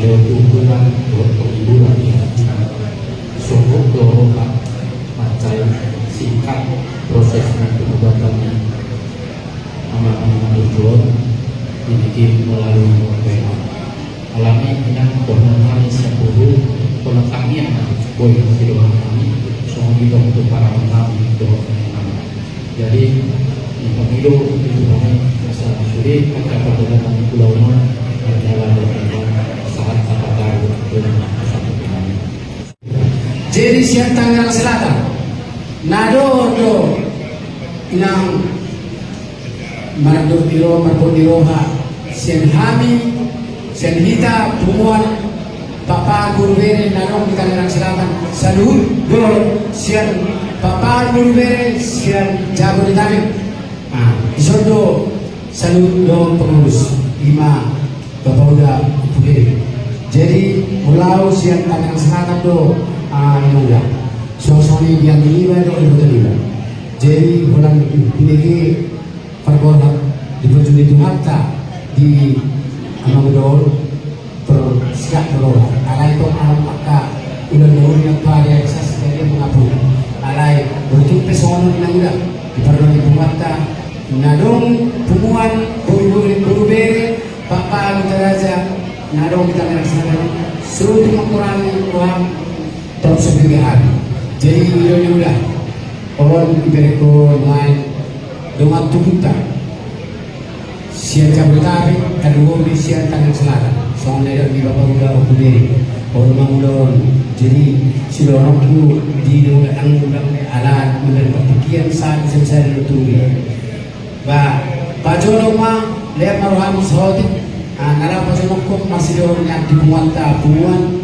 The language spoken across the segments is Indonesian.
Leo ukuran penghiburan ya, sungguh doa macai singkat prosesnya pengobatannya amal-amal tujuan dibikin melalui WA alami yang bermanfaat sepuluh pelengkapnya boleh doa kami semua kita untuk para kami doa kami. Jadi di pemilu itu kami masalah sulit akan perdagangan pulau adalah saat apakah satu kami. Jadi siang Tangerang Selatan, nado inang Mardo Diro Marco Diroha Sen Hami Sen Hita Pumuan Papa Gurubere Narong di Tangerang Selatan Salud do Sian Papa Gurubere Sian Jabodetabek Isodo Salud do pengurus 5 Bapak udah Gurubere. Jadi pulau Sian Tangerang Selatan do Inongga Sosoni yang lima do ibu terlibat. Jadi bulan ini pergola di baju itu hatta di Amadol tersiap terora alai itu alam maka ulang yang pada eksas dari mengapu alai bertuk pesono inangga di pergola itu hatta nadong pumuan buru-buru papa utaraja nadong kita melaksanakan suruh mengurangi uang terus sendiri hari. Jadi ini udah orang ibaratku main dengan tubuhnya siang Jabodetabek kedua di siang Tangerang Selatan soalnya dari Bapak udah okuderi orang udah jadi si orang itu di undang-undang alat menerima pikiran saat saya ditunggu Pak Jono mah lihat maruham sahoti nara Pak Jono kok masih orang yang dibuat tabuan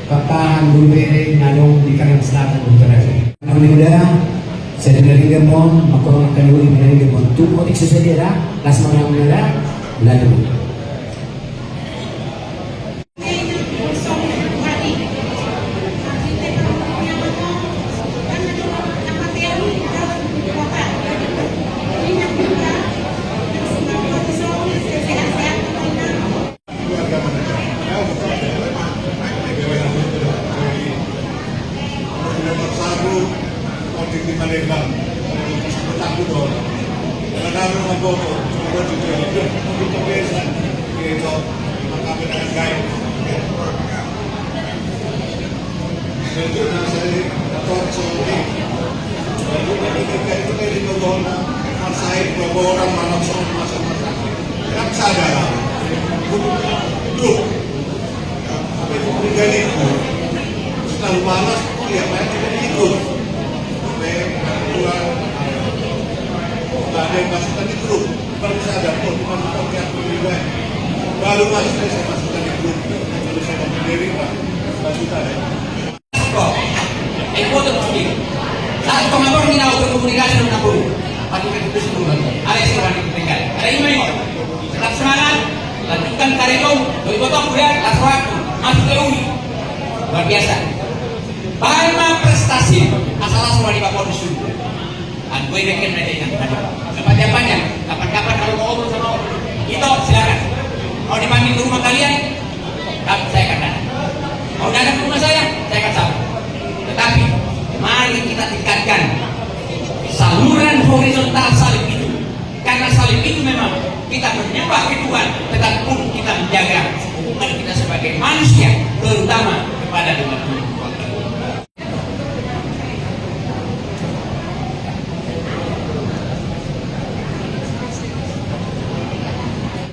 Bapak Gurubere ngadong di Tangerang Selatan utara udah saya dari Gabon, makanya akan diulang dari Gabon. Tunggu di sesuatu las malam lalu. di Palembang, aku dong. Karena memang bodoh, sudah juga itu kebiasaan gitu, maka dengan baik. Jadi saya dapat seperti lalu ketika itu dari Bogona, saya beberapa orang malam sore masa-masa, kan sadar, tuh, apa itu menjadi itu, selalu panas, ya saya tidak ikut. Ada yang masukkan di grup, baru sadar, oh cuma kita juga. Baru masuk saya masukkan di grup, baru saya berdiri pak, masukkan ya. Foto sendiri. Saat pengapor kita berkomunikasi dengan aku, pasti kita semua. Ada yang sedang diperingkat. Ada yang mau tetap semangat, lanjutkan karya kau. Doi potong kemudian langsung masuk ke UI. Luar biasa. Banyak prestasi asal semua di Papua di sini. Gue yakin ada yang kapan-kapan kalau mau ngobrol sama itu silakan. Mau dipanggil ke rumah kalian, saya akan datang. Mau datang ke rumah saya akan sama. Tetapi mari kita tingkatkan saluran horizontal salib itu, karena salib itu memang kita menyembah ke Tuhan, tetapi pun kita menjaga hubungan